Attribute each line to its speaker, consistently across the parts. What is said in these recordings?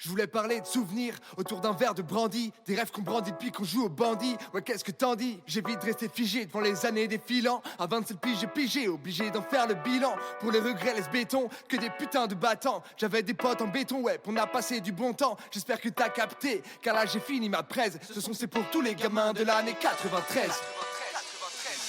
Speaker 1: Je voulais parler de souvenirs autour d'un verre de brandy, des rêves qu'on brandit depuis qu'on joue au bandit. Ouais, qu'est-ce que t'en dis? J'ai vite resté figé devant les années défilant. À 27 piges j'ai pigé, obligé d'en faire le bilan. Pour les regrets laisse béton, que des putains de battants. J'avais des potes en béton, ouais, on a passé du bon temps. J'espère que t'as capté, car là j'ai fini ma presse. Ce son c'est pour tous les gamins de l'année 93.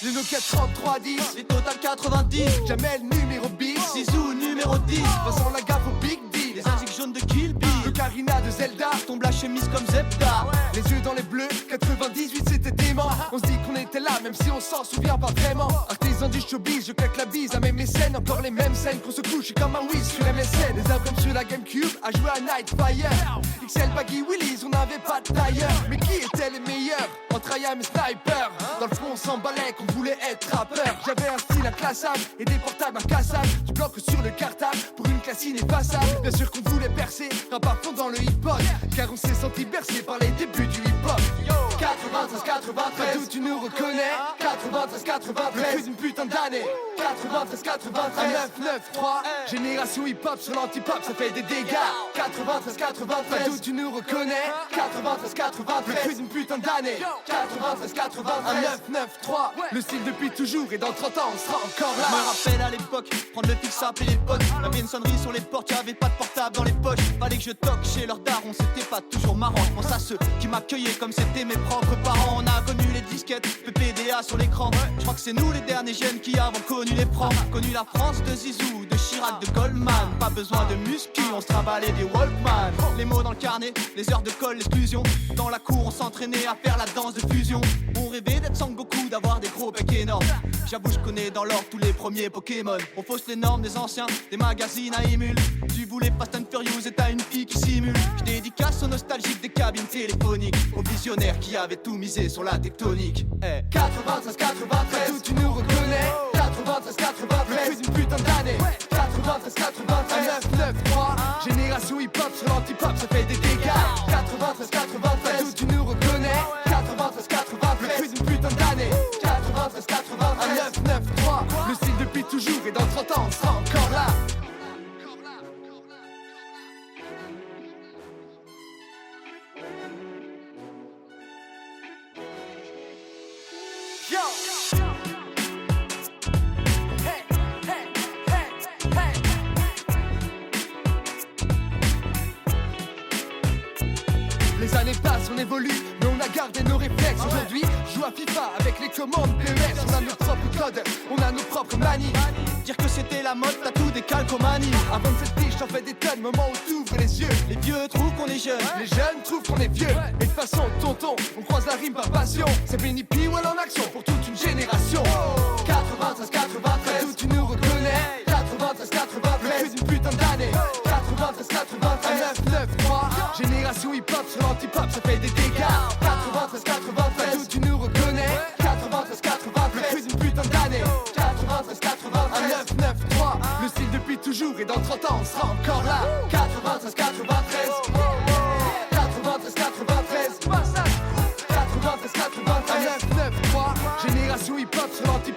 Speaker 1: Les Nokia 3310,
Speaker 2: Les Total 90,
Speaker 1: jamais le numéro bis.
Speaker 2: Zizou numéro 10,
Speaker 1: Passons la gaffe au Big D.
Speaker 2: les indiques jaunes de Kill Bill,
Speaker 1: Le Carina de Zelda,
Speaker 2: tombe la chemise comme Zebda.
Speaker 1: les yeux dans les bleus, 98 c'était dément. On se dit qu'on était là même si on s'en souvient pas vraiment. Artisan du showbiz, je claque la bise à mes mécènes. Encore les mêmes scènes qu'on se couche comme un whiz sur MSN. Les comme sur la Gamecube, à jouer à Nightfire. XL Baggy Willis, on n'avait pas de tailleur. Mais qui étaient les meilleurs entre IAM et Sniper? Dans le fond on s'emballait qu'on voulait être rappeur. J'avais un style inclassable et des portables incassables. Du bloc sur le cartable pour une classe ineffaçable. Bien sûr qu'on voulait percer, rap à fond dans le hip-hop. Car on s'est senti bercé par les débuts du hip-hop. 93, 93, d'où tu nous reconnais? 93, 93, plus d'une putain d'année. 93, 93, 9, 9, 3, génération hip-hop sur l'anti-pop, ça fait des dégâts. 93, 93, d'où tu nous reconnais? 93, 93, plus d'une putain d'année. 93, 93, 9, 9, 3, le style depuis toujours et dans 30 ans on sera encore
Speaker 2: Je
Speaker 1: là.
Speaker 2: me rappelle à l'époque, prendre le fixe, appeler les potes. Y'avait une sonnerie sur les portes, y'avait pas de portable dans les poches. Fallait que je toque chez leurs darons, c'était pas toujours marrant. Je pense à ceux qui m'accueillaient comme c'était mes propres parents. On a connu les disquettes, PPDA sur l'écran. Je crois que c'est nous les derniers jeunes qui avons connu les pranks. Connu la France de Zizou, de Chirac, de Goldman. Pas besoin de muscu, on se travaillait des Walkman. Les mots dans le carnet, les heures de colle, l'exclusion. Dans la cour, on s'entraînait à faire la danse de fusion. On rêvait d'être Sangoku, d'avoir des gros becs énormes. J'avoue, je connais dans l'ordre tous les premiers Pokémon. On fausse les normes des anciens, des magazines à émule. Tu voulais Fast and Furious et t'as une fille qui simule. Je dédicace aux nostalgiques des cabines téléphoniques, aux visionnaires qui avaient tout misé sur la tectonique.
Speaker 1: 93, 93, d'où tu nous reconnais? 93, 93, plus d'une putain d'année. 93, 93, 9, 9, 3, génération hip-hop sur l'anti-pop, ça fait des dégâts. 93, 93, d'où tu nous reconnais? 93, 93, plus d'une putain d'année. 93, 93, 9, 9, 3, le style depuis toujours et dans 30 ans on sera encore là. Yo! Hey, hey, hey, hey. Les années passent, on évolue, mais on a gardé nos réflexes. Aujourd'hui, je joue à FIFA avec les commandes PES. On a nos propres codes, on a nos propres manies.
Speaker 2: Dire que c'était la mode, t'as tout des calcomanies.
Speaker 1: À 27 piges, j'en fais des tonnes, moment où t'ouvres les yeux.
Speaker 2: Les vieux trouvent qu'on est jeunes.
Speaker 1: Les jeunes trouvent qu'on est vieux. Et de toute façon, tonton, on croise la rime par passion. C'est Benny P-Well en action pour toute une génération. 93, 93, d'où tu nous reconnais? 93, 93, plus d'une putain d'année. 93, 93, 9, 9, 3, génération hip-hop sur l'anti-pop, ça fait des dégâts. 93, 93, d'où tu nous reconnais? 93, 93, plus d'une putain d'année. 93, 93, 9, 9, 3, le style depuis toujours et dans 30 ans on sera encore là. 93, 93, 93, 93, 93, 93, 9, 9, 3, génération hip-hop sur l'anti-pop.